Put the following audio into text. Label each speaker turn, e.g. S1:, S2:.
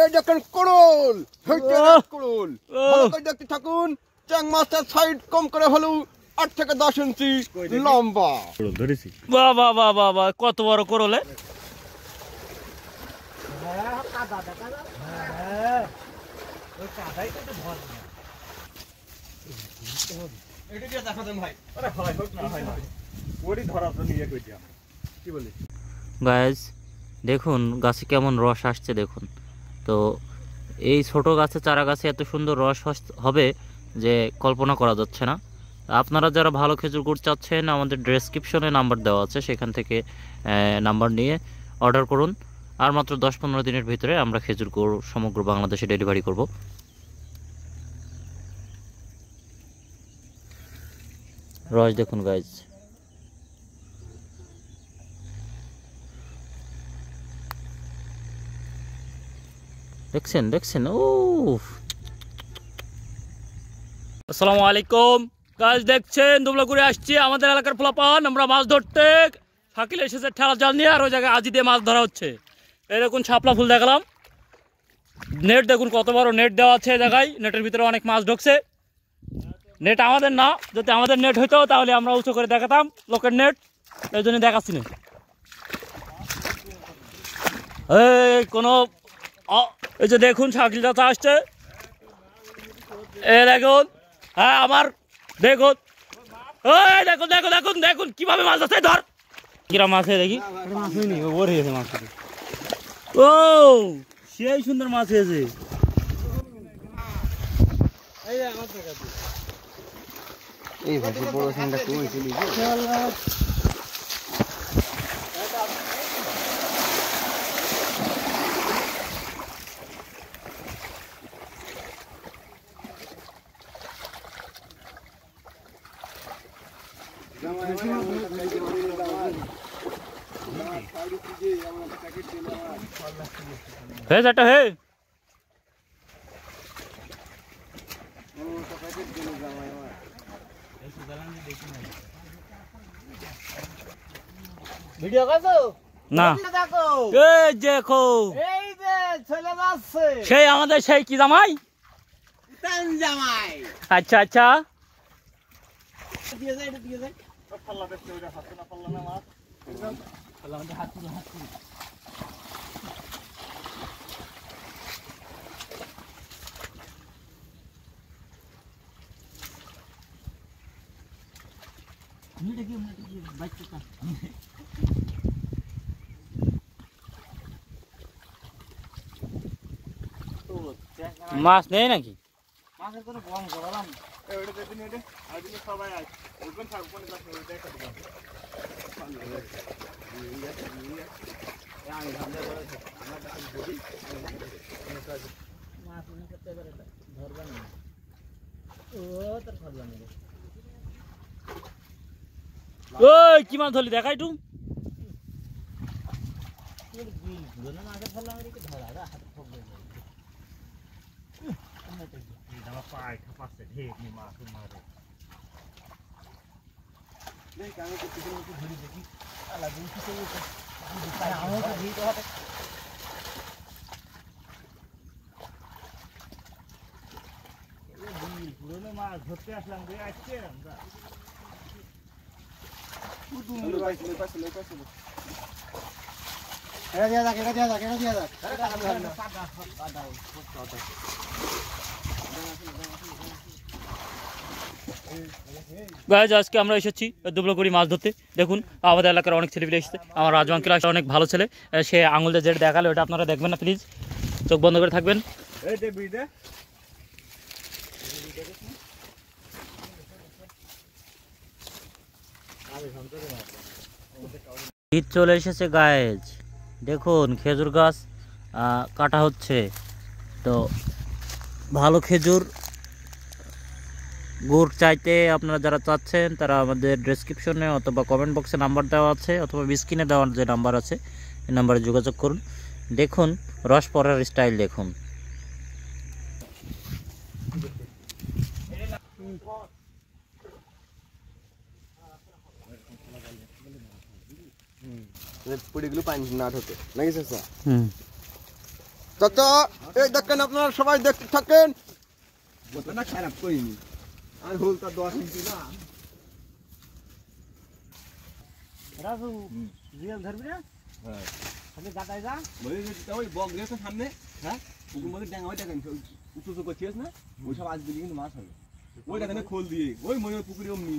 S1: এই দেখেন কুড়ুল, হেঁটে কুড়ুল ভালো করে দেখতে থাকুন। চ্যাং মাছটার সাইড কম করে হলেও 8 থেকে 10 ইঞ্চি লম্বা।
S2: বাহ বাহ বাহ বাহ বাহ, কত বড় কুড়ুল! গাইস দেখুন গাছে কেমন রস আসছে দেখুন। তো এই ছোট গাছে, চারা গাছে এত সুন্দর রস হবে যে কল্পনা করা যাচ্ছে না। আপনারা যারা ভালো খেজুর গুড় চাচ্ছেন, আমাদের ডেসক্রিপশনে নাম্বার দেওয়া আছে, সেখান থেকে নাম্বার নিয়ে অর্ডার করুন। আর মাত্র 10-15 দিনের ভিতরে আমরা খেজুর গুড় সমগ্র বাংলাদেশে ডেলিভারি করব। রস দেখুন গাইস, দেখছেন। ও আসসালামু আলাইকুম গাইস, দেখছেন দুবলা করে আসছি আমাদের এলাকার পোলাপান। আমরা মাছ ধরতে, শাকিল এসেছে ঠেলা জাল নিয়ে, আর ওই জায়গায় আজি দিয়ে মাছ ধরা হচ্ছে। এই দেখুন শাপলা ফুল দেখালাম, নেট দেখুন কত বড় নেট দেওয়া আছে জায়গায়। নেটের ভিতরে অনেক মাছ ঢুকছে। নেট আমাদের না, যদি আমাদের নেট হইতো তাহলে আমরা উঁচু করে দেখাতাম লোকের নেট, এই জন্য দেখাচ্ছি না। এই যে দেখুন শাকিল চাচা আসছে, এ দেখুন। হ্যাঁ আমার দেখুন, দেখুন কিভাবে মাছ আছে। ধর কিরা মাছ দেখি, ও সেই সুন্দর মাছ হয়েছে।
S1: এই ভাই বড় সিংটা কই চলি
S2: হে চারটা হে
S3: ভিডিও করছো
S2: না,
S3: দেখো
S2: এই দেখো
S3: এই যে চলে যাচ্ছে
S2: সেই আমাদের সেই কি জামাই।
S3: টান জামাই
S2: আচ্ছা আচ্ছা,
S3: দিয়ে যায় এটা দিয়ে যায়
S2: মাছ নেই নাকি?
S3: মাছের কোনো বম করলাম
S2: ওই কি মাছ ধরলি দেখা একটু।
S3: মাছের ফেললাম এদিকে ধরা হাতে ঠকবে পুরনো মাছ ধরতে আসলাম আজকে আমরা
S2: গাইজ আজকে আমরা এসেছি দুবলাগুড়ি মাছ ধরতে। দেখুন আমাদের এলাকার অনেক ছেলেপিলে এসেছে। আমার রাজু আঙ্কেল আসলে অনেক ভালো ছেলে, সে আঙুল দিয়ে যেটা দেখালে ওটা আপনারা দেখবেন না, প্লিজ চোখ বন্ধ করে থাকবেন। শীত চলে এসেছে গাইজ, দেখুন খেজুর গাছ কাটা হচ্ছে। তো ভালো খেজুর গুড় চাইতে আপনারা যারা চাচ্ছেন তারা আমাদের ডেসক্রিপশনে অথবা কমেন্ট বক্সে নাম্বার দেওয়া আছে, অথবা স্ক্রিনে দেওয়ার যে নাম্বার আছে এই নাম্বারে যোগাযোগ করুন। দেখুন রস পড়ার স্টাইল দেখুন।
S1: পুড়িগুলো পানি না ঢোকে নাকি চাচা? চাচা এই দেখেন আপনারা সবাই দেখতে থাকেন ওটা খারাপ করিনি আর হোলটা 10 ইঞ্চি না
S3: রাজু রিয়েল ধরবি না
S1: হ্যাঁ
S3: খালি গাটাই যা
S1: ওই বক রেখে সামনে হ্যাঁ পুকুর মধ্যে ড্যাঙ্গা ওই দেখেন উঁচু করছিস না ওই সব আজ দিলি কিন্তু মাছ হবে ওই দেখেন খোল দিয়ে ওই মনে পুকুরে অমনি